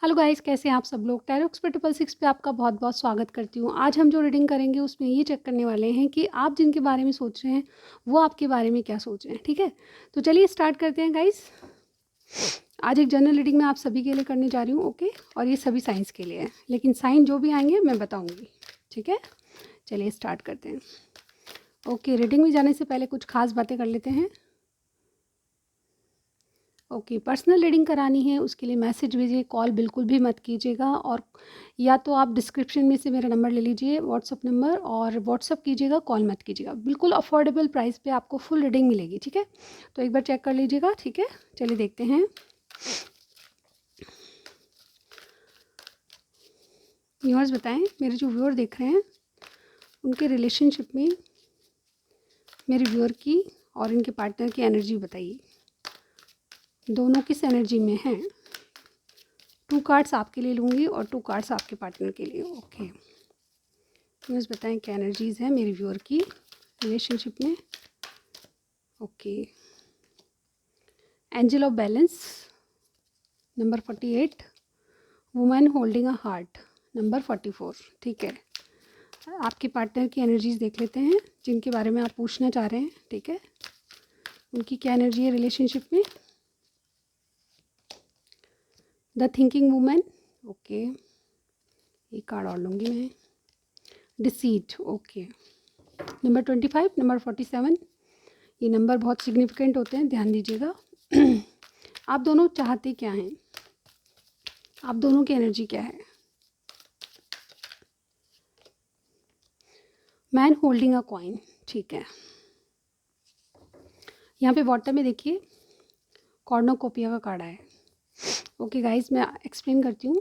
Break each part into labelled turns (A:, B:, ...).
A: Hello guys, कैसे हैं आप सब लोग। टैरो एक्सपर्ट 666 पे आपका बहुत बहुत स्वागत करती हूँ। आज हम जो रीडिंग करेंगे उसमें ये चेक करने वाले हैं कि आप जिनके बारे में सोच रहे हैं वो आपके बारे में क्या सोच रहे हैं। ठीक है, तो चलिए स्टार्ट करते हैं गाइस। आज एक जनरल रीडिंग मैं आप सभी के लिए करने जा रही हूँ। ओके, और ये सभी साइंस के लिए है, लेकिन साइन जो भी आएंगे मैं बताऊँगी। ठीक है, चलिए स्टार्ट करते हैं। ओके, रीडिंग में जाने से पहले कुछ खास बातें कर लेते हैं। ओके, पर्सनल रीडिंग करानी है उसके लिए मैसेज भेजिए, कॉल बिल्कुल भी मत कीजिएगा। और या तो आप डिस्क्रिप्शन में से मेरा नंबर ले लीजिए, व्हाट्सअप नंबर, और व्हाट्सअप कीजिएगा, कॉल मत कीजिएगा। बिल्कुल अफोर्डेबल प्राइस पे आपको फुल रीडिंग मिलेगी। ठीक है, तो एक बार चेक कर लीजिएगा। ठीक है, चलिए देखते हैं। व्यूअर्स बताएं, मेरे जो व्यूअर देख रहे हैं उनके रिलेशनशिप में मेरे व्यूअर की और इनके पार्टनर की एनर्जी बताइए। दोनों किस एनर्जी में हैं। 2 कार्ड्स आपके लिए लूँगी और 2 कार्ड्स आपके पार्टनर के लिए। ओके, बस बताएं क्या एनर्जीज़ है मेरे व्यूअर की रिलेशनशिप में। Okay, angel of balance number 48, women holding a heart number 44। ठीक है, आपके पार्टनर की एनर्जीज़ देख लेते हैं जिनके बारे में आप पूछना चाह रहे हैं। ठीक है, उनकी क्या एनर्जी है रिलेशनशिप में। The thinking women. ओके, एक कार्ड और लूँगी मैं। डिसीट। ओके, नंबर 25, नंबर 47, ये नंबर बहुत सिग्निफिकेंट होते हैं, ध्यान दीजिएगा। आप दोनों चाहते क्या हैं, आप दोनों की एनर्जी क्या है। Man holding a coin. ठीक है, यहाँ पे बॉटम में देखिए कॉर्नोकोपिया का कार्ड है। ओके गाइस, मैं एक्सप्लेन करती हूँ।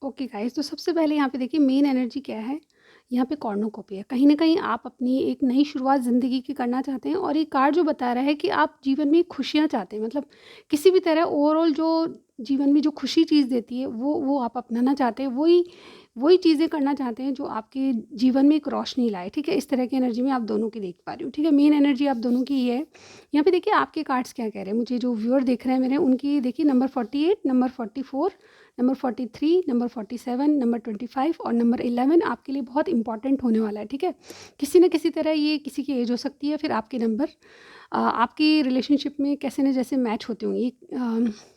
A: ओके गाइस, तो सबसे पहले यहाँ पे देखिए मेन एनर्जी क्या है। यहाँ पे कॉर्नोकोपिया, कहीं ना कहीं आप अपनी एक नई शुरुआत ज़िंदगी की करना चाहते हैं। और ये कार्ड जो बता रहा है कि आप जीवन में खुशियाँ चाहते हैं, मतलब किसी भी तरह ओवरऑल जो जीवन में जो खुशी चीज़ देती है वो आप अपनाना चाहते हैं। वही वही चीज़ें करना चाहते हैं जो आपके जीवन में एक रोशनी लाए। ठीक है, इस तरह की एनर्जी में आप दोनों की देख पा रही हूँ। ठीक है, मेन एनर्जी आप दोनों की ही है। यहाँ पे देखिए आपके कार्ड्स क्या कह रहे हैं, मुझे जो व्यूअर देख रहे हैं मेरे, उनकी देखिए number 48, number 44, number 43, number 47, number 25 और नंबर 11 आपके लिए बहुत इंपॉर्टेंट होने वाला है। ठीक है, किसी न किसी तरह ये किसी की एज हो सकती है, फिर आपके नंबर आपकी रिलेशनशिप में कैसे न जैसे मैच होते होंगे।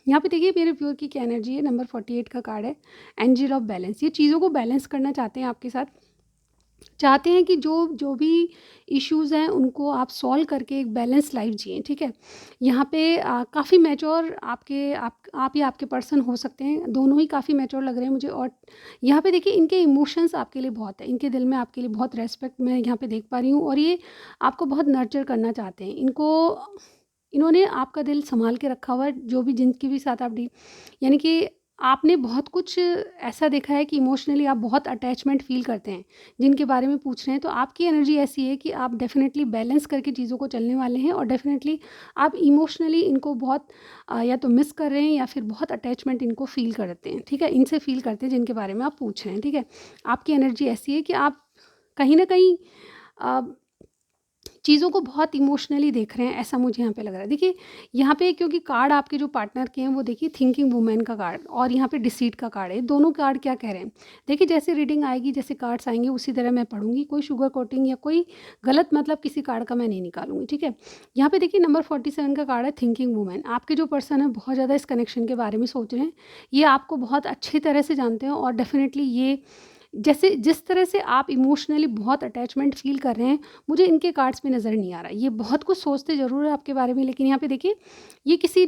A: यहाँ पे देखिए मेरे व्यूअर की क्या एनर्जी है। नंबर 48 का कार्ड है एंजल ऑफ बैलेंस। ये चीज़ों को बैलेंस करना चाहते हैं आपके साथ, चाहते हैं कि जो जो भी इश्यूज़ हैं उनको आप सॉल्व करके एक बैलेंस लाइफ जिएँ। ठीक है, यहाँ पे काफ़ी मैच्योर आप या आपके पर्सन हो सकते हैं, दोनों ही काफ़ी मैच्योर लग रहे हैं मुझे। और यहाँ पे देखिए इनके इमोशंस आपके लिए बहुत है, इनके दिल में आपके लिए बहुत रेस्पेक्ट मैं यहाँ पे देख पा रही हूँ। और ये आपको बहुत नर्चर करना चाहते हैं। इन्होंने आपका दिल संभाल के रखा हुआ है, जो भी जिनकी भी साथ आप डी यानी कि आपने बहुत कुछ ऐसा देखा है कि इमोशनली आप बहुत अटैचमेंट फ़ील करते हैं जिनके बारे में पूछ रहे हैं। तो आपकी एनर्जी ऐसी है कि आप डेफ़िनेटली बैलेंस करके चीज़ों को चलने वाले हैं, और डेफ़िनेटली आप इमोशनली इनको बहुत या तो मिस कर रहे हैं या फिर बहुत अटैचमेंट इनको फ़ील करते हैं। ठीक है, इनसे फ़ील करते हैं जिनके बारे में आप पूछ रहे हैं। ठीक है, आपकी एनर्जी ऐसी है कि आप कहीं न कहीं अ, चीज़ों को बहुत इमोशनली देख रहे हैं, ऐसा मुझे यहाँ पे लग रहा है। देखिए यहाँ पे क्योंकि कार्ड आपके जो पार्टनर के हैं वो देखिए थिंकिंग वुमेन का कार्ड और यहाँ पे डिसीट का कार्ड है। दोनों कार्ड क्या कह रहे हैं, देखिए जैसे रीडिंग आएगी, जैसे कार्ड्स आएंगे उसी तरह मैं पढ़ूंगी। कोई शुगर कोटिंग या कोई गलत मतलब किसी कार्ड का मैं नहीं निकालूंगी। ठीक है, यहाँ पे देखिए नंबर 47 का कार्ड है थिंकिंग वुमेन। आपके जो पर्सन है बहुत ज़्यादा इस कनेक्शन के बारे में सोच रहे हैं, ये आपको बहुत अच्छी तरह से जानते हैं। और डेफिनेटली ये जैसे जिस तरह से आप इमोशनली बहुत अटैचमेंट फ़ील कर रहे हैं, मुझे इनके कार्ड्स में नज़र नहीं आ रहा। ये बहुत कुछ सोचते ज़रूर है आपके बारे में, लेकिन यहाँ पे देखिए ये किसी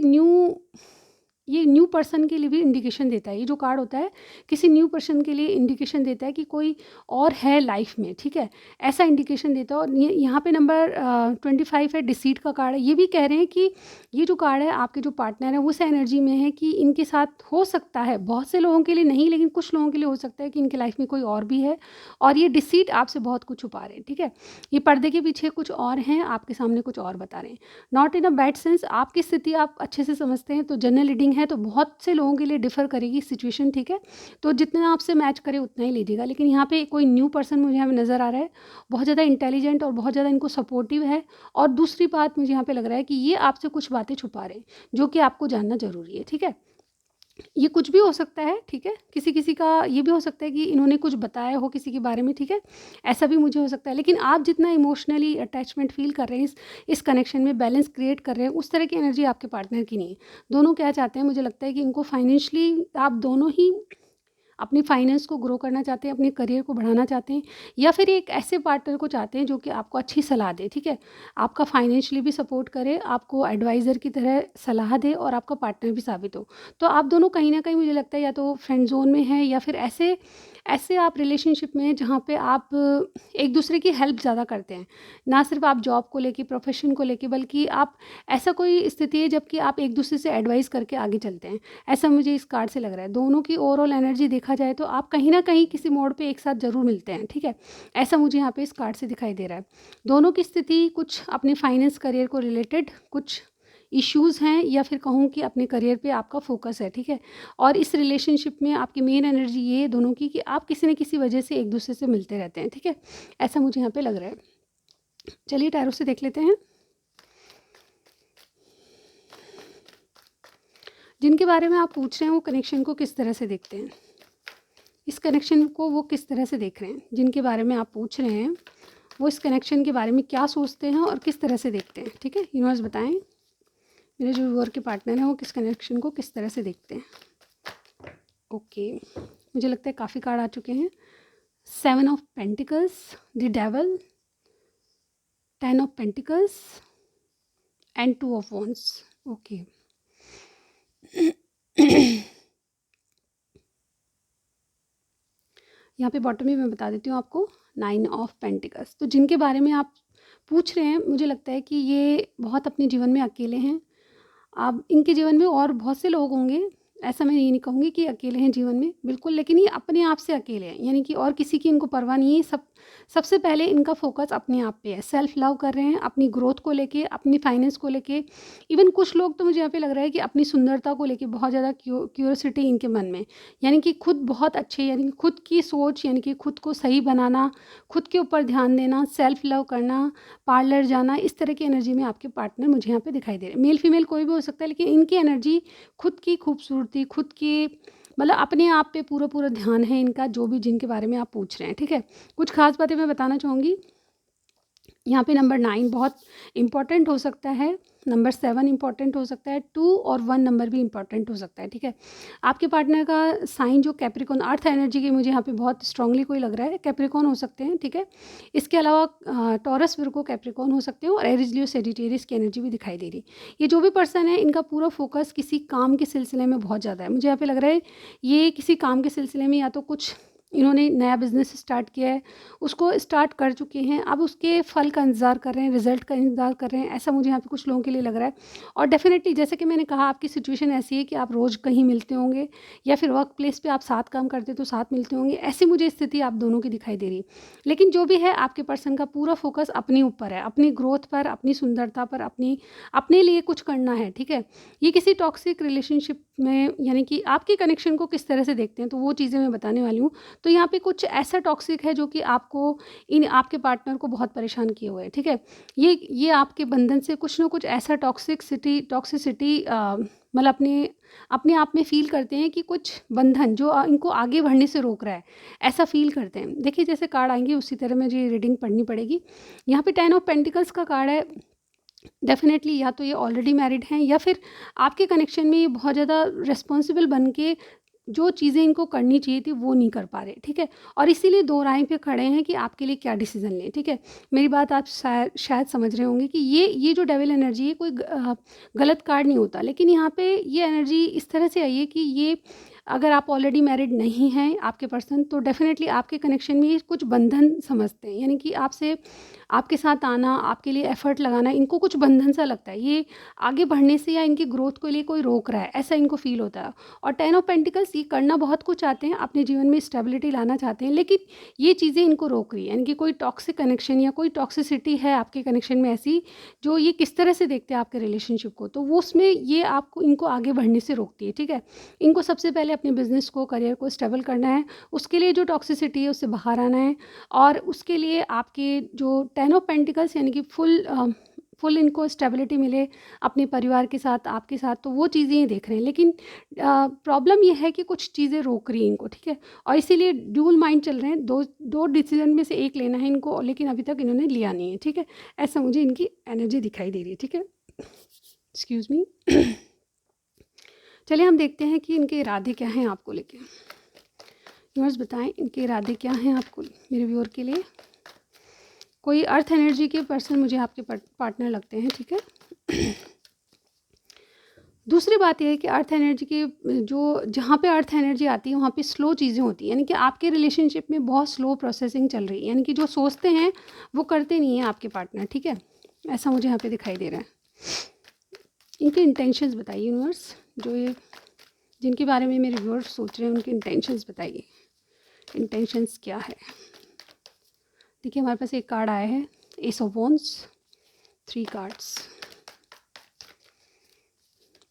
A: ये न्यू पर्सन के लिए भी इंडिकेशन देता है। ये जो कार्ड होता है किसी न्यू पर्सन के लिए इंडिकेशन देता है कि कोई और है लाइफ में। ठीक है, ऐसा इंडिकेशन देता है। और ये यहाँ पे नंबर 25 है, डिसीट का कार्ड है। ये भी कह रहे हैं कि ये जो कार्ड है आपके जो पार्टनर है उस एनर्जी में है कि इनके साथ हो सकता है, बहुत से लोगों के लिए नहीं लेकिन कुछ लोगों के लिए हो सकता है कि इनके लाइफ में कोई और भी है, और ये डिसीट आपसे बहुत कुछ छुपा रहे हैं। ठीक है, ये पर्दे के पीछे कुछ और हैं, आपके सामने कुछ और बता रहे हैं। Not in a bad sense, आपकी स्थिति आप अच्छे से समझते हैं। तो जनरल रीडिंग है तो बहुत से लोगों के लिए डिफ़र करेगी सिचुएशन। ठीक है, तो जितना आपसे मैच करे उतना ही लीजिएगा। लेकिन यहाँ पे कोई न्यू पर्सन मुझे यहाँ नज़र आ रहा है, बहुत ज़्यादा इंटेलिजेंट और बहुत ज़्यादा इनको सपोर्टिव है। और दूसरी बात मुझे यहाँ पे लग रहा है कि ये आपसे कुछ बातें छुपा रहे हैं जो कि आपको जानना ज़रूरी है। ठीक है, ये कुछ भी हो सकता है, ठीक है? किसी किसी का ये भी हो सकता है कि इन्होंने कुछ बताया हो किसी के बारे में, ठीक है? ऐसा भी मुझे हो सकता है, लेकिन आप जितना इमोशनली अटैचमेंट फ़ील कर रहे हैं इस कनेक्शन में, बैलेंस क्रिएट कर रहे हैं, उस तरह की एनर्जी आपके पार्टनर की नहीं है। दोनों क्या चाहते हैं, मुझे लगता है कि इनको फाइनेंशियली आप दोनों ही अपनी फाइनेंस को ग्रो करना चाहते हैं, अपने करियर को बढ़ाना चाहते हैं, या फिर एक ऐसे पार्टनर को चाहते हैं जो कि आपको अच्छी सलाह दे, ठीक है? आपका फाइनेंशियली भी सपोर्ट करे, आपको एडवाइज़र की तरह सलाह दे और आपका पार्टनर भी साबित हो। तो आप दोनों कहीं न कहीं मुझे लगता है या तो फ्रेंड ज़ोन में हैं, या फिर ऐसे ऐसे आप रिलेशनशिप में हैं जहाँ पे आप एक दूसरे की हेल्प ज़्यादा करते हैं। ना सिर्फ़ आप जॉब को लेके, प्रोफ़ेशन को लेके, बल्कि आप ऐसा कोई स्थिति है जबकि आप एक दूसरे से एडवाइस करके आगे चलते हैं। ऐसा मुझे इस कार्ड से लग रहा है। दोनों की ओवरऑल एनर्जी देखा जाए तो आप कहीं न कहीं किसी मोड़ पे एक साथ ज़रूर मिलते हैं, ठीक है? ऐसा मुझे यहाँ पे इस कार्ड से दिखाई दे रहा है। दोनों की स्थिति कुछ अपने फाइनेंस करियर को रिलेटेड कुछ इश्यूज़ हैं, या फिर कहूँ कि अपने करियर पे आपका फ़ोकस है, ठीक है? और इस रिलेशनशिप में आपकी मेन एनर्जी ये है दोनों की कि आप किसी न किसी वजह से एक दूसरे से मिलते रहते हैं, ठीक है? ऐसा मुझे यहाँ पे लग रहा है। चलिए टैरो से देख लेते हैं। जिनके बारे में आप पूछ रहे हैं वो कनेक्शन को किस तरह से देखते हैं? इस कनेक्शन को वो किस तरह से देख रहे हैं? जिनके बारे में आप पूछ रहे हैं वो इस कनेक्शन के बारे में क्या सोचते हैं और किस तरह से देखते हैं, ठीक है? यूनिवर्स बताएं मेरे जो व्यूअर के पार्टनर हैं वो किस कनेक्शन को किस तरह से देखते हैं। ओके, मुझे लगता है काफ़ी कार्ड आ चुके हैं। 7 of pentacles, the devil, 10 of pentacles and 2 of wands. Okay यहाँ पे बॉटम में मैं बता देती हूँ आपको 9 ऑफ पेंटिकल्स। तो जिनके बारे में आप पूछ रहे हैं मुझे लगता है कि ये बहुत अपने जीवन में अकेले हैं। आप इनके जीवन में और बहुत से लोग होंगे, ऐसा मैं ये नहीं कहूँगी कि अकेले हैं जीवन में, बिल्कुल, लेकिन ये अपने आप से अकेले हैं, यानी कि और किसी की इनको परवाह नहीं है। सबसे पहले इनका फोकस अपने आप पे है, सेल्फ लव कर रहे हैं, अपनी ग्रोथ को लेके, अपनी फाइनेंस को लेके। इवन कुछ लोग तो मुझे यहाँ पे लग रहा है कि अपनी सुंदरता को लेके बहुत ज़्यादा क्यूरियोसिटी इनके मन में, यानी कि खुद बहुत अच्छे, यानी कि खुद की सोच, यानी कि खुद को सही बनाना, खुद के ऊपर ध्यान देना, सेल्फ लव करना, पार्लर जाना, इस तरह की एनर्जी में आपके पार्टनर मुझे यहाँ पे दिखाई दे रहे हैं। मेल फीमेल कोई भी हो सकता है, लेकिन इनकी एनर्जी खुद की खूबसूरती, खुद की मतलब अपने आप पे पूरा पूरा ध्यान है इनका, जो भी जिनके बारे में आप पूछ रहे हैं, ठीक है? कुछ खास बातें मैं बताना चाहूँगी। यहाँ पे नंबर 9 बहुत इम्पॉर्टेंट हो सकता है, नंबर 7 इम्पॉर्टेंट हो सकता है, 2 और 1 नंबर भी इम्पॉर्टेंट हो सकता है, ठीक है? आपके पार्टनर का साइन जो कैप्रिकॉर्न, अर्थ एनर्जी की मुझे यहाँ पे बहुत स्ट्रांगली कोई लग रहा है, कैप्रिकॉर्न हो सकते हैं, ठीक है? इसके अलावा टॉरस, विर्गो, कैप्रिकॉर्न हो सकते हैं, और एरीज, लियो, सेजिटेरियस की एनर्जी भी दिखाई दे रही। ये जो भी पर्सन है इनका पूरा फोकस किसी काम के सिलसिले में बहुत ज़्यादा है। मुझे यहाँ पे लग रहा है ये किसी काम के सिलसिले में या तो कुछ इन्होंने नया बिज़नेस स्टार्ट किया है, उसको स्टार्ट कर चुके हैं, अब उसके फल का इंतज़ार कर रहे हैं, रिज़ल्ट का इंतज़ार कर रहे हैं, ऐसा मुझे यहाँ पे कुछ लोगों के लिए लग रहा है। और डेफ़िनेटली जैसे कि मैंने कहा, आपकी सिचुएशन ऐसी है कि आप रोज़ कहीं मिलते होंगे, या फिर वर्क प्लेस पे आप साथ काम करते तो साथ मिलते होंगे, ऐसी मुझे स्थिति आप दोनों की दिखाई दे रही है। लेकिन जो भी है, आपके पर्सन का पूरा फोकस अपने ऊपर है, अपनी ग्रोथ पर, अपनी सुंदरता पर, अपने लिए कुछ करना है, ठीक है? ये किसी टॉक्सिक रिलेशनशिप में, यानी कि आपके कनेक्शन को किस तरह से देखते हैं, तो वो चीज़ें मैं बताने वाली हूँ। तो यहाँ पे कुछ ऐसा टॉक्सिक है जो कि आपको, इन आपके पार्टनर को बहुत परेशान किए हुए है, ठीक है? ये आपके बंधन से कुछ ना कुछ ऐसा टॉक्सिसिटी मतलब अपने अपने आप में फ़ील करते हैं कि कुछ बंधन जो इनको आगे बढ़ने से रोक रहा है, ऐसा फ़ील करते हैं। देखिए जैसे कार्ड आएंगे उसी तरह मुझे रीडिंग पढ़नी पड़ेगी। यहाँ पे 10 ऑफ पेंटिकल्स का कार्ड है। डेफ़िनेटली या तो ये ऑलरेडी मैरिड हैं, या फिर आपके कनेक्शन में ये बहुत ज़्यादा रिस्पॉन्सिबल बन के जो चीज़ें इनको करनी चाहिए थी वो नहीं कर पा रहे, ठीक है? और इसीलिए दो राह पे खड़े हैं कि आपके लिए क्या डिसीज़न लें, ठीक है? मेरी बात आप शायद समझ रहे होंगे कि ये जो डेविल एनर्जी है कोई गलत कार्ड नहीं होता, लेकिन यहाँ पे ये एनर्जी इस तरह से आई है कि ये, अगर आप ऑलरेडी मैरिड नहीं हैं आपके पर्सन, तो डेफ़िनेटली आपके कनेक्शन में ये कुछ बंधन समझते हैं, यानी कि आपसे, आपके साथ आना, आपके लिए एफ़र्ट लगाना, इनको कुछ बंधन सा लगता है। ये आगे बढ़ने से या इनकी ग्रोथ के लिए कोई रोक रहा है, ऐसा इनको फ़ील होता है। और 10 ऑफ पेंटिकल्स, ये करना बहुत कुछ चाहते हैं, अपने जीवन में स्टेबिलिटी लाना चाहते हैं, लेकिन ये चीज़ें इनको रोक रही है, यानी कि कोई टॉक्सिक कनेक्शन या कोई टॉक्सिसिटी है आपके कनेक्शन में ऐसी, जो ये किस तरह से देखते हैं आपके रिलेशनशिप को, तो वो उसमें ये आपको, इनको आगे बढ़ने से रोकती है, ठीक है? इनको सबसे पहले अपने बिज़नेस को, करियर को स्टेबल करना है, उसके लिए जो टॉक्सिसिटी है उससे बाहर आना है, और उसके लिए आपके जो 10 ऑफ पेंटिकल्स यानी कि फुल इनको स्टेबिलिटी मिले अपने परिवार के साथ, आपके साथ, तो वो चीज़ें ये देख रहे हैं। लेकिन प्रॉब्लम ये है कि कुछ चीज़ें रोक रही हैं इनको, ठीक है? और इसीलिए ड्यूल माइंड चल रहे हैं, दो दो डिसीजन में से एक लेना है इनको, लेकिन अभी तक इन्होंने लिया नहीं है, ठीक है? ऐसा मुझे इनकी एनर्जी दिखाई दे रही है, ठीक है? Excuse me. चलिए हम देखते हैं कि इनके इरादे क्या हैं आपको लेके। यूनिवर्स बताएं इनके इरादे क्या हैं आपको, मेरे व्यूअर के लिए। कोई अर्थ एनर्जी के पर्सन मुझे आपके पार्टनर लगते हैं, ठीक है? दूसरी बात यह है कि अर्थ एनर्जी के जो जहाँ पे अर्थ एनर्जी आती है वहाँ पे स्लो चीज़ें होती हैं, यानी कि आपके रिलेशनशिप में बहुत स्लो प्रोसेसिंग चल रही है, यानी कि जो सोचते हैं वो करते नहीं हैं आपके पार्टनर, ठीक है? ऐसा मुझे यहाँ पे दिखाई दे रहा है। इनके इंटेंशंस बताइए यूनिवर्स, जो ये जिनके बारे में मेरे व्यूअर्स सोच रहे हैं उनके इंटेंशंस बताइए। इंटेंशंस क्या है? देखिए हमारे पास एक कार्ड आया है, S of wands, 3 cards.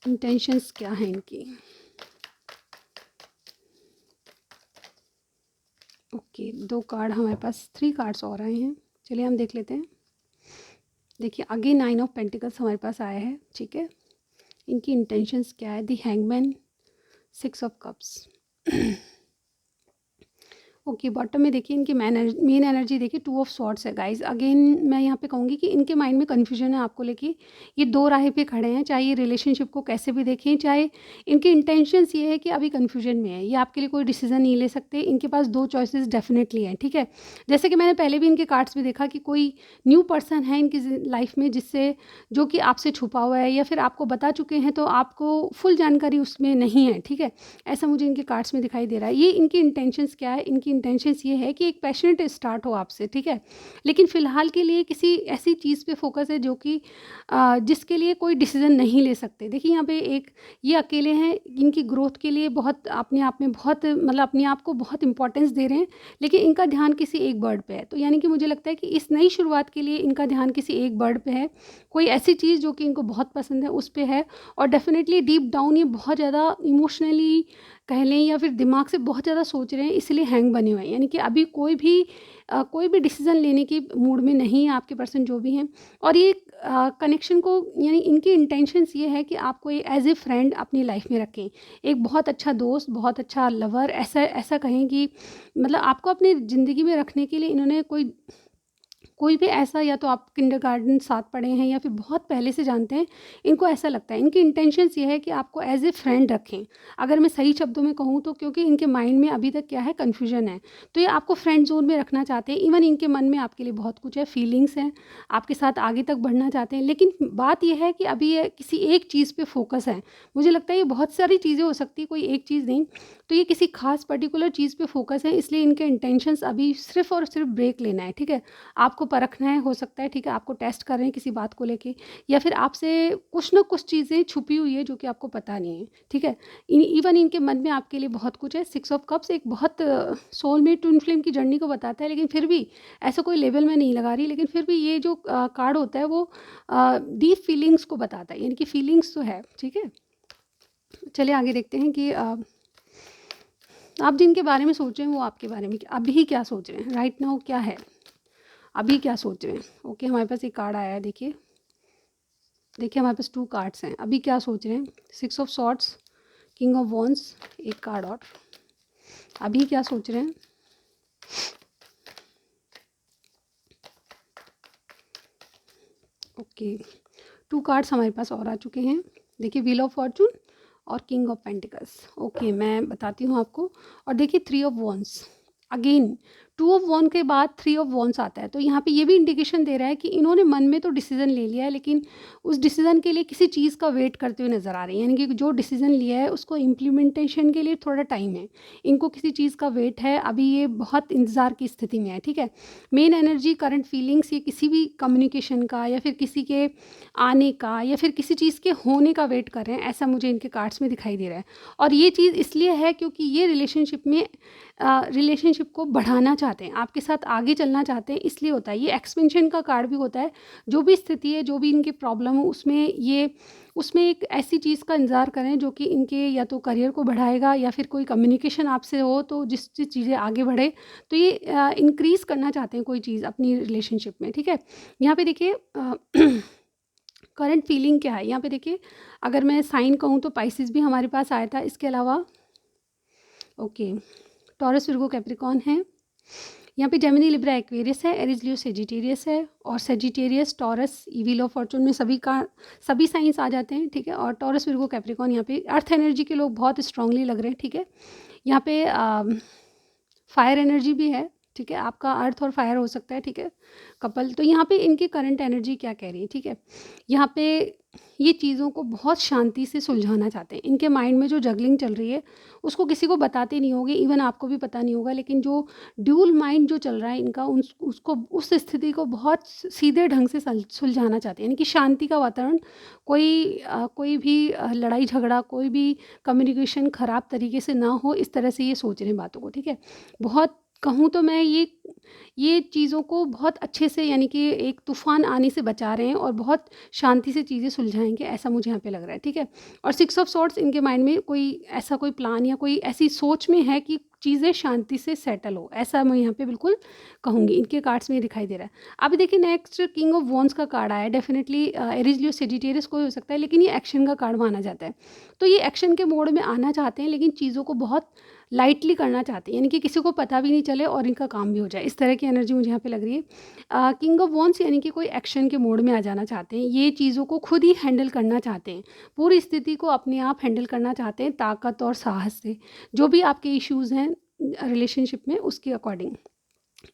A: Intentions क्या है इनकी? ओके, 2 कार्ड हमारे पास, 3 कार्ड्स और आए हैं, चलिए हम देख लेते हैं। देखिए आगे 9 ऑफ पेंटिकल्स हमारे पास आया है, ठीक है? इनकी इंटेंशंस क्या है? The hangman, 6 of cups. Okay, bottom में देखिए इनकी मेन एनर्जी देखिए 2 ऑफ स्वॉर्ड्स है गाइस। अगेन मैं यहाँ पे कहूँगी कि इनके माइंड में कन्फ्यूजन है आपको लेके। ये 2 राह पे खड़े हैं, चाहे ये रिलेशनशिप को कैसे भी देखें, चाहे इनके इंटेंशंस ये है कि अभी कन्फ्यूजन में है, ये आपके लिए कोई डिसीजन नहीं ले सकते। इनके पास 2 चॉइसेस डेफिनेटली हैं, ठीक है? जैसे कि मैंने पहले भी इनके कार्ड्स में देखा कि कोई न्यू पर्सन है इनकी लाइफ में, जिससे जो कि आपसे छुपा हुआ है या फिर आपको बता चुके हैं तो आपको फुल जानकारी उसमें नहीं है, ठीक है? ऐसा मुझे इनके कार्ड्स में दिखाई दे रहा है। ये इनकी इंटेंशंस क्या है? इनकी इंटेंशंस ये है कि एक पैशनेट स्टार्ट हो आपसे, ठीक है? लेकिन फ़िलहाल के लिए किसी ऐसी चीज़ पे फोकस है जो कि जिसके लिए कोई डिसीज़न नहीं ले सकते। देखिए यहाँ पे एक ये अकेले हैं, इनकी ग्रोथ के लिए बहुत अपने आप में बहुत मतलब अपने आप को बहुत इंपॉर्टेंस दे रहे हैं, लेकिन इनका ध्यान किसी एक बर्ड पे है। तो यानी कि मुझे लगता है कि इस नई शुरुआत के लिए इनका ध्यान किसी एक बर्ड पे है, कोई ऐसी चीज़ जो कि इनको बहुत पसंद है उस पे है। और डेफ़िनेटली डीप डाउन ये बहुत ज़्यादा इमोशनली कह लें या फिर दिमाग से बहुत ज़्यादा सोच रहे हैं, इसलिए हैंग बने हुए हैं। यानी कि अभी कोई भी डिसीज़न लेने की मूड में नहीं है आपके पर्सन जो भी हैं। और ये कनेक्शन को, यानी इनकी इंटेंशंस ये है कि आपको ये एज़ ए फ्रेंड अपनी लाइफ में रखें, एक बहुत अच्छा दोस्त, बहुत अच्छा लवर, ऐसा ऐसा कहें कि मतलब आपको अपनी ज़िंदगी में रखने के लिए इन्होंने कोई भी ऐसा, या तो आप किंडरगार्टन साथ पढ़े हैं या फिर बहुत पहले से जानते हैं, इनको ऐसा लगता है। इनकी इंटेंशंस ये है कि आपको एज ए फ्रेंड रखें, अगर मैं सही शब्दों में कहूँ तो, क्योंकि इनके माइंड में अभी तक क्या है, कन्फ्यूजन है। तो ये आपको फ्रेंड जोन में रखना चाहते हैं। इवन इनके मन में आपके लिए बहुत कुछ है, फीलिंग्स हैं, आपके साथ आगे तक बढ़ना चाहते हैं। लेकिन बात यह है कि अभी ये किसी एक चीज़ पर फोकस है। मुझे लगता है ये बहुत सारी चीज़ें हो सकती है, कोई एक चीज़ नहीं। तो ये किसी खास पर्टिकुलर चीज़ पे फोकस है, इसलिए इनके इंटेंशंस अभी सिर्फ़ और सिर्फ ब्रेक लेना है, ठीक है? आपको परखना है, हो सकता है, ठीक है? आपको टेस्ट कर रहे हैं किसी बात को लेके, या फिर आपसे कुछ ना कुछ चीज़ें छुपी हुई है जो कि आपको पता नहीं है, ठीक है? इवन इनके मन में आपके लिए बहुत कुछ है। 6 ऑफ कप्स एक बहुत सोलमेट ट्विन फ्लेम की जर्नी को बताता है, लेकिन फिर भी ऐसा कोई लेवल में नहीं लगा रही, लेकिन फिर भी ये जो कार्ड होता है वो डीप फीलिंग्स को बताता है, यानी कि फीलिंग्स तो है, ठीक है? चलिए आगे देखते हैं कि आप जिनके बारे में सोच रहे हैं वो आपके बारे में अभी क्या सोच रहे हैं, राइट नाउ क्या है, अभी क्या सोच रहे हैं। ओके, हमारे पास एक कार्ड आया है, देखिए हमारे पास 2 कार्ड्स हैं। अभी क्या सोच रहे हैं? 6 of swords, king of wands, एक कार्ड और। अभी क्या सोच रहे हैं? ओके, 2 कार्ड्स हमारे पास और आ चुके हैं। देखिए व्हील ऑफ फॉर्चून और किंग ऑफ पेंटिकल्स। ओके, मैं बताती हूँ आपको। और देखिए 3 ऑफ वॉन्ड्स, अगेन 2 ऑफ वॉन्ड के बाद 3 ऑफ वॉन्ड्स आता है। तो यहाँ पे ये भी इंडिकेशन दे रहा है कि इन्होंने मन में तो डिसीजन ले लिया है, लेकिन उस डिसीजन के लिए किसी चीज़ का वेट करते हुए नज़र आ रही है। यानी कि जो डिसीजन लिया है उसको इम्प्लीमेंटेशन के लिए थोड़ा टाइम है, इनको किसी चीज़ का वेट है, अभी ये बहुत इंतज़ार की स्थिति में है, ठीक है? मेन एनर्जी, करंट फीलिंग्स, ये किसी भी कम्युनिकेशन का या फिर किसी के आने का या फिर किसी चीज़ के होने का वेट कर रहे हैं, ऐसा मुझे इनके कार्ड्स में दिखाई दे रहा है। और ये चीज़ इसलिए है क्योंकि ये रिलेशनशिप को बढ़ाना चाहते हैं, आपके साथ आगे चलना चाहते हैं, इसलिए होता है। ये एक्सपेंशन का कार्ड भी होता है। जो भी स्थिति है, जो भी इनकी प्रॉब्लम हो, उसमें एक ऐसी चीज़ का इंतज़ार करें जो कि इनके या तो करियर को बढ़ाएगा या फिर कोई कम्युनिकेशन आपसे हो तो जिससे चीज़ें आगे बढ़े। तो ये इंक्रीज़ करना चाहते हैं कोई चीज़ अपनी रिलेशनशिप में, ठीक है? यहाँ पे देखिए करंट फीलिंग क्या है यहाँ पे देखिए। अगर मैं साइन कहूँ तो पाइसिस भी हमारे पास आया था, इसके अलावा ओके टॉरस विर्गो कैप्रिकॉर्न है, यहाँ पे जेमिनी लिब्रा एक्वेरियस है, एरीज लियो सेजिटेरियस है, और Sagittarius taurus wheel of Fortune में सभी साइंस आ जाते हैं, ठीक है। और टॉरस विर्गो कैप्रिकॉर्न यहाँ पे अर्थ एनर्जी के लोग बहुत स्ट्रांगली लग रहे हैं, ठीक है। यहाँ पे फायर एनर्जी भी है, ठीक है, आपका अर्थ और फायर हो सकता है, ठीक है कपल। तो यहाँ पे इनकी करंट एनर्जी क्या कह रही है, ठीक है। यहाँ पे ये चीज़ों को बहुत शांति से सुलझाना चाहते हैं। इनके माइंड में जो जगलिंग चल रही है उसको किसी को बताते नहीं होगे, इवन आपको भी पता नहीं होगा, लेकिन जो ड्यूल माइंड जो चल रहा है इनका उसको उस स्थिति को बहुत सीधे ढंग से सुलझाना चाहते हैं, यानी कि शांति का वातावरण, कोई भी लड़ाई झगड़ा, कोई भी कम्युनिकेशन ख़राब तरीके से ना हो, इस तरह से ये सोच रहे हैं बातों को, ठीक है। बहुत कहूँ तो मैं ये चीज़ों को बहुत अच्छे से, यानी कि एक तूफ़ान आने से बचा रहे हैं और बहुत शांति से चीज़ें सुलझाएंगे, ऐसा मुझे यहाँ पे लग रहा है, ठीक है। और 6 ऑफ सॉर्ड्स इनके माइंड में कोई प्लान या कोई ऐसी सोच में है कि चीज़ें शांति से सेटल हो, ऐसा मैं यहाँ पे बिल्कुल कहूँगी, इनके कार्ड्स में दिखाई दे रहा है। अब देखिए नेक्स्ट किंग ऑफ वॉन्ड्स का कार्ड आया है, डेफिनेटली एरीज लियो सेजिटेरियस कोई हो सकता है, लेकिन ये एक्शन का कार्ड माना जाता है। तो ये एक्शन के मोड में आना चाहते हैं, लेकिन चीज़ों को बहुत लाइटली करना चाहते हैं, यानी कि किसी को पता भी नहीं चले और इनका काम भी हो जाए, इस तरह की एनर्जी मुझे यहाँ पे लग रही है। किंग ऑफ वॉन्ड्स यानी कि कोई एक्शन के मोड में आ जाना चाहते हैं, ये चीज़ों को खुद ही हैंडल करना चाहते हैं, पूरी स्थिति को अपने आप हैंडल करना चाहते हैं ताकत और साहस से, जो भी आपके इश्यूज़ हैं रिलेशनशिप में उसके अकॉर्डिंग।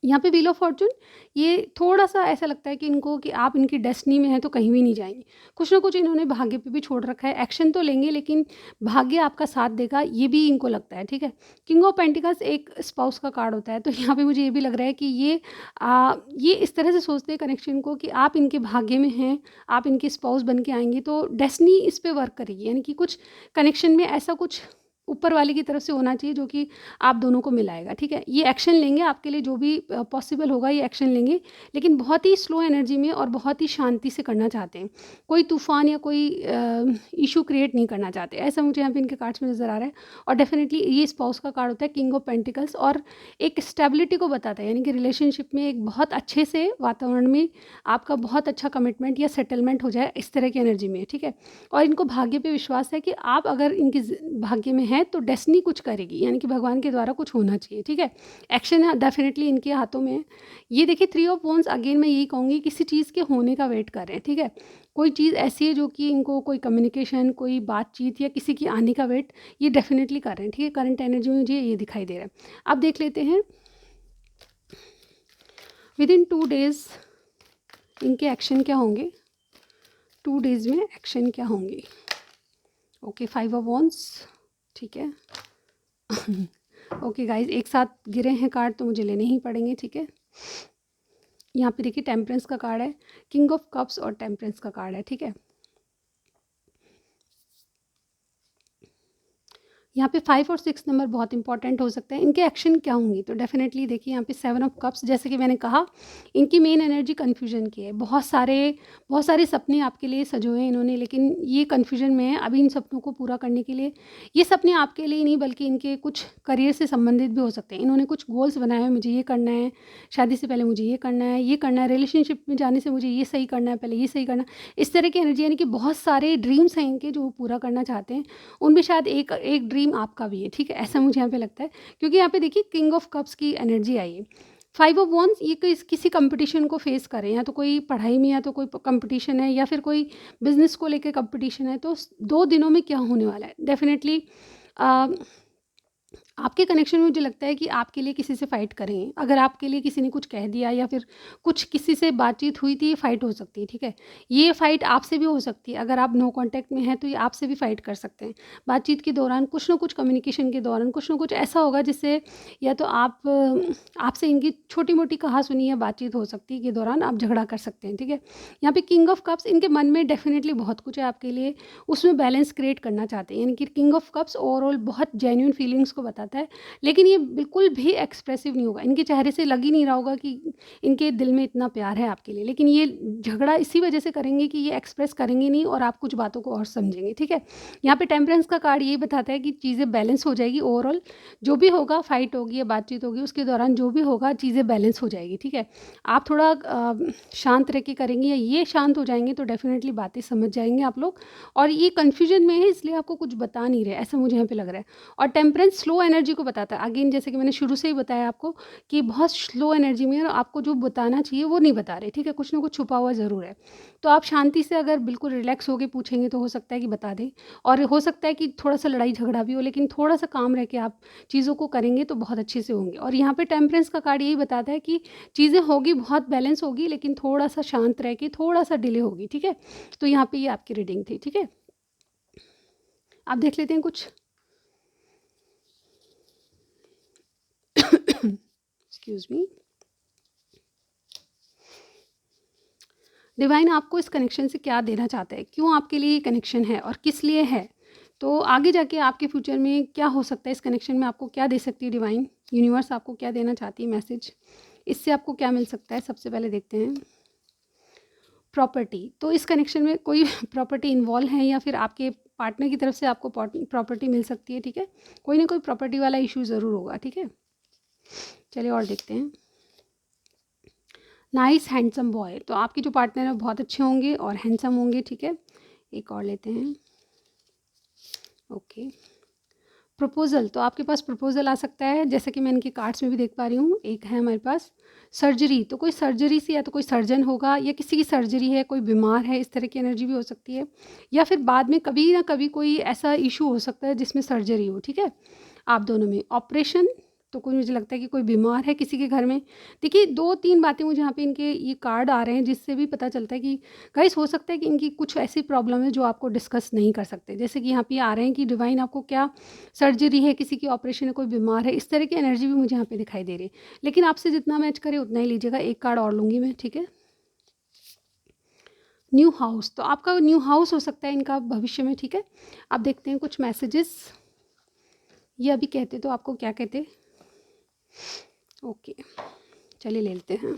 A: यहाँ पे व्हील ऑफ फॉर्चून ये थोड़ा सा ऐसा लगता है कि इनको कि आप इनकी डेस्टिनी में हैं तो कहीं भी नहीं जाएंगे, कुछ ना कुछ इन्होंने भाग्य पे भी छोड़ रखा है, एक्शन तो लेंगे लेकिन भाग्य आपका साथ देगा, ये भी इनको लगता है, ठीक है। किंग ऑफ पेंटिकल्स एक स्पाउस का कार्ड होता है, तो यहाँ पे मुझे ये भी लग रहा है कि ये इस तरह से सोचते हैं कनेक्शन को कि आप इनके भाग्य में हैं, आप इनके स्पाउस बन के आएंगे तो डेस्टिनी इस पर वर्क करेगी, यानी कि कुछ कनेक्शन में ऐसा कुछ ऊपर वाले की तरफ से होना चाहिए जो कि आप दोनों को मिलाएगा, ठीक है। ये एक्शन लेंगे आपके लिए, जो भी पॉसिबल होगा ये एक्शन लेंगे, लेकिन बहुत ही स्लो एनर्जी में और बहुत ही शांति से करना चाहते हैं, कोई तूफान या कोई इशू क्रिएट नहीं करना चाहते, ऐसा मुझे यहाँ पे इनके कार्ड्स में नज़र आ रहा है। और डेफिनेटली ये स्पाउस का कार्ड होता है किंग ऑफ पेंटिकल्स, और एक स्टेबिलिटी को बताता है, यानी कि रिलेशनशिप में एक बहुत अच्छे से वातावरण में आपका बहुत अच्छा कमिटमेंट या सेटलमेंट हो जाए, इस तरह की एनर्जी में, ठीक है। और इनको भाग्य पे विश्वास है कि आप अगर इनके भाग्य में हैं तो डेस्टिनी कुछ करेगी, यानी कि भगवान के द्वारा कुछ होना चाहिए, ठीक है। एक्शन डेफिनेटली इनके हाथों में है। ये देखिए 3 ऑफ वॉन्ड्स, अगेन मैं यही कहूँगी किसी चीज़ के होने का वेट कर रहे हैं, ठीक है। कोई चीज़ ऐसी है जो कि इनको कोई कम्युनिकेशन, कोई बातचीत या किसी की आने का वेट ये डेफिनेटली कर रहे हैं, ठीक है। करंट एनर्जी में मुझे ये दिखाई दे रहा है। अब देख लेते हैं विद इन 2 डेज़ इनके एक्शन क्या होंगे, 2 डेज़ में एक्शन क्या होंगे। ओके 5 ऑफ वॉन्ड्स, ठीक है। ओके गाइज, एक साथ गिरे हैं कार्ड तो मुझे लेने ही पड़ेंगे, ठीक है। यहाँ पे देखिए टेम्परेंस का कार्ड है, किंग ऑफ कप्स और टेम्परेंस का कार्ड है, ठीक है। यहाँ पे 5 और 6 नंबर बहुत इंपॉर्टेंट हो सकते हैं, इनके एक्शन क्या होंगी। तो डेफिनेटली देखिए यहाँ पे 7 ऑफ कप्स, जैसे कि मैंने कहा इनकी मेन एनर्जी कन्फ्यूजन की है, बहुत सारे सपने आपके लिए सजोए हैं इन्होंने, लेकिन ये कन्फ्यूजन में है। अभी इन सपनों को पूरा करने के लिए, ये सपने आपके लिए ही नहीं बल्कि इनके कुछ करियर से संबंधित भी हो सकते हैं। इन्होंने कुछ गोल्स बनाए हैं, मुझे ये करना है, शादी से पहले मुझे ये करना है, ये करना है, रिलेशनशिप में जाने से मुझे ये सही करना है, पहले ये सही करना है, इस तरह की एनर्जी, यानी कि बहुत सारे ड्रीम्स हैं इनके जो वो पूरा करना चाहते हैं। उनमें शायद एक ड्रीम आपका भी है, ठीक है, ऐसा मुझे यहाँ पे लगता है, क्योंकि यहाँ पे देखिए किंग ऑफ कप्स की एनर्जी आई है। 5 ऑफ वॉन्ड्स, ये किसी कंपटीशन को फेस करें, या तो कोई पढ़ाई में, या तो कोई कंपटीशन है, या फिर कोई बिजनेस को लेकर कंपटीशन है। तो 2 दिनों में क्या होने वाला है, डेफिनेटली आपके कनेक्शन में मुझे लगता है कि आपके लिए किसी से फ़ाइट करेंगे। अगर आपके लिए किसी ने कुछ कह दिया या फिर कुछ किसी से बातचीत हुई थी, ये फ़ाइट हो सकती है, ठीक है। ये फ़ाइट आपसे भी हो सकती है, अगर आप नो कांटेक्ट में हैं तो ये आपसे भी फ़ाइट कर सकते हैं। बातचीत के दौरान कुछ ना कुछ, कम्युनिकेशन के दौरान कुछ ना कुछ ऐसा होगा जिससे या तो आपसे इनकी छोटी मोटी कहा-सुनी या बातचीत हो सकती है, के दौरान आप झगड़ा कर सकते हैं, ठीक है। यहाँ पे किंग ऑफ कप्स, इनके मन में डेफिनेटली बहुत कुछ है आपके लिए, उसमें बैलेंस क्रिएट करना चाहते हैं, यानी कि किंग ऑफ कप्स ओवरऑल बहुत जेन्युइन फीलिंग्स को बताता बताता है, लेकिन ये बिल्कुल भी एक्सप्रेसिव नहीं होगा। इनके चेहरे से लग ही नहीं रहा होगा कि इनके दिल में इतना प्यार है आपके लिए, लेकिन ये झगड़ा इसी वजह से करेंगे कि ये एक्सप्रेस करेंगे नहीं और आप कुछ बातों को और समझेंगे, ठीक है। यहाँ पे टेम्परेंस का कार्ड यही बताता है कि चीज़ें बैलेंस हो जाएगी। ओवरऑल जो भी होगा, फाइट होगी या बातचीत होगी, उसके दौरान जो भी होगा चीज़ें बैलेंस हो जाएगी, ठीक है। आप थोड़ा शांत रह के करेंगे या ये शांत हो जाएंगे तो डेफिनेटली बातें समझ जाएंगे आप लोग। और ये कन्फ्यूजन में है इसलिए आपको कुछ बता नहीं रहे, ऐसा मुझे यहाँ पे लग रहा है। और टेम्परेंस स्लो एनर्जी को बताता है। अगेन जैसे कि मैंने शुरू से ही बताया आपको कि बहुत स्लो एनर्जी में, और आपको जो बताना चाहिए वो नहीं बता रहे, ठीक है। कुछ ना कुछ छुपा हुआ ज़रूर है। तो आप शांति से अगर बिल्कुल रिलैक्स होकर पूछेंगे तो हो सकता है कि बता दें, और हो सकता है कि थोड़ा सा लड़ाई झगड़ा भी हो, लेकिन थोड़ा सा काम रह के आप चीज़ों को करेंगे तो बहुत अच्छे से होंगे। और यहाँ पे टेम्परेंस का कार्ड यही बताता है कि चीज़ें होगी, बहुत बैलेंस होगी, लेकिन थोड़ा सा शांत रह के थोड़ा सा डिले होगी, ठीक है। तो यहाँ पे ये आपकी रीडिंग थी, ठीक है। आप देख लेते हैं कुछ। Excuse me. डिवाइन आपको इस कनेक्शन से क्या देना चाहता है, क्यों आपके लिए ये कनेक्शन है और किस लिए है। तो आगे जाके आपके फ्यूचर में क्या हो सकता है, इस कनेक्शन में आपको क्या दे सकती है डिवाइन, यूनिवर्स आपको क्या देना चाहती है मैसेज, इससे आपको क्या मिल सकता है। सबसे पहले देखते हैं प्रॉपर्टी। तो इस कनेक्शन में कोई प्रॉपर्टी इन्वॉल्व है या फिर आपके पार्टनर की तरफ से आपको प्रॉपर्टी मिल सकती है, ठीक है। कोई ना कोई प्रॉपर्टी वाला इशू ज़रूर होगा, ठीक है। चलिए और देखते हैं। Nice handsome boy. तो आपके जो पार्टनर है बहुत अच्छे होंगे और हैंडसम होंगे, ठीक है। एक और लेते हैं। Okay, proposal. तो आपके पास प्रपोज़ल आ सकता है, जैसा कि मैं इनके कार्ड्स में भी देख पा रही हूँ। एक है हमारे पास सर्जरी। तो कोई सर्जरी से, या तो कोई सर्जन होगा या किसी की सर्जरी है, कोई बीमार है, इस तरह की एनर्जी भी हो सकती है। या फिर बाद में कभी ना कभी कोई ऐसा इशू हो सकता है जिसमें सर्जरी हो, ठीक है। आप दोनों में ऑपरेशन। तो कोई, मुझे लगता है कि कोई बीमार है किसी के घर में। देखिए 2-3 बातें मुझे यहाँ पे इनके ये कार्ड आ रहे हैं जिससे भी पता चलता है कि गाइस हो सकता है कि इनकी कुछ ऐसी प्रॉब्लम है जो आपको डिस्कस नहीं कर सकते। जैसे कि यहाँ पे आ रहे हैं कि डिवाइन आपको क्या सर्जरी है, किसी की ऑपरेशन है, कोई बीमार है, इस तरह की एनर्जी भी मुझे यहाँ पे दिखाई दे रही है। लेकिन आपसे जितना मैच करे उतना ही लीजिएगा। एक कार्ड और लूँगी मैं, ठीक है। New house. तो आपका न्यू हाउस हो सकता है इनका भविष्य में, ठीक है। आप देखते हैं कुछ मैसेजेस ये अभी कहते तो आपको क्या कहते। ओके, चलिए ले लेते हैं।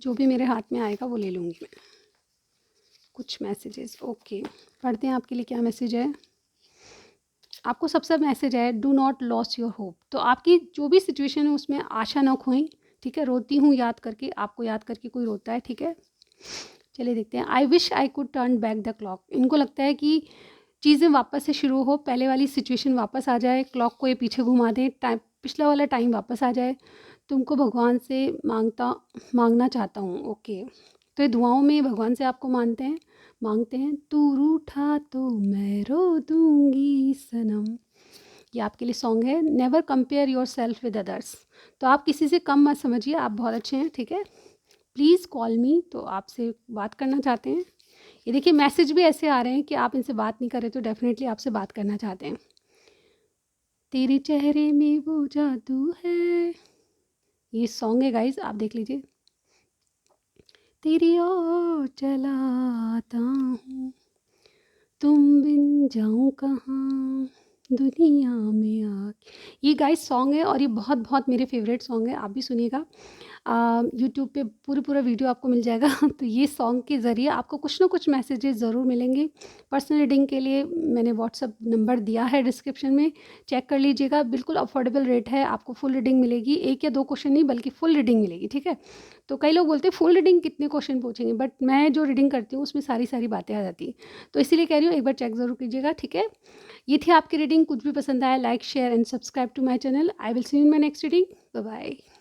A: जो भी मेरे हाथ में आएगा वो ले लूँगी मैं। कुछ मैसेजेस, ओके, पढ़ते हैं आपके लिए क्या मैसेज है। आपको सबसे मैसेज है, do not loss your hope. तो आपकी जो भी सिचुएशन है उसमें आशा न खोएं, ठीक है। रोती हूँ याद करके, आपको याद करके कोई रोता है, ठीक है। चलिए देखते हैं। I wish I could turn back the clock. इनको लगता है कि चीज़ें वापस से शुरू हो, पहले वाली सिचुएशन वापस आ जाए, क्लॉक को ये पीछे घुमा दें, टाइम पिछला वाला टाइम वापस आ जाए। तुमको भगवान से मांगना चाहता हूँ। ओके, तो ये दुआओं में भगवान से आपको मांगते हैं। तू रूठा तो मैं रो दूंगी सनम। ये आपके लिए सॉन्ग है। Never compare your self with others. तो आप किसी से कम मत समझिए, आप बहुत अच्छे हैं, ठीक है। प्लीज़ कॉल मी। तो आपसे बात करना चाहते हैं। ये देखिए मैसेज भी ऐसे आ रहे हैं कि आप इनसे बात नहीं कर रहे तो डेफिनेटली आपसे बात करना चाहते हैं। तेरे चेहरे में वो जादू है, ये सॉन्ग है गाइज, आप देख लीजिए। तेरी ओर चलाता हूँ, तुम बिन जाऊँ कहाँ दुनिया में आ। ये गाइस सॉन्ग है और ये बहुत बहुत मेरे फेवरेट सॉन्ग है, आप भी सुनिएगा। यूट्यूब पे पूरा वीडियो आपको मिल जाएगा। तो ये सॉन्ग के ज़रिए आपको कुछ ना कुछ मैसेजेस ज़रूर मिलेंगे। पर्सनल रीडिंग के लिए मैंने व्हाट्सअप नंबर दिया है डिस्क्रिप्शन में, चेक कर लीजिएगा। बिल्कुल अफोर्डेबल रेट है, आपको फुल रीडिंग मिलेगी। 1 या 2 क्वेश्चन नहीं बल्कि फुल रीडिंग मिलेगी, ठीक है। तो कई लोग बोलते हैं फुल रीडिंग कितने क्वेश्चन पूछेंगे, बट मैं जो रीडिंग करती हूँ उसमें सारी बातें आ जाती हैं। तो इसीलिए कह रही हूँ एक बार चेक ज़रूर कीजिएगा, ठीक है। ये थी आपकी रीडिंग। कुछ भी पसंद आया like share and subscribe to my channel. I will see you in my next reading. Bye bye.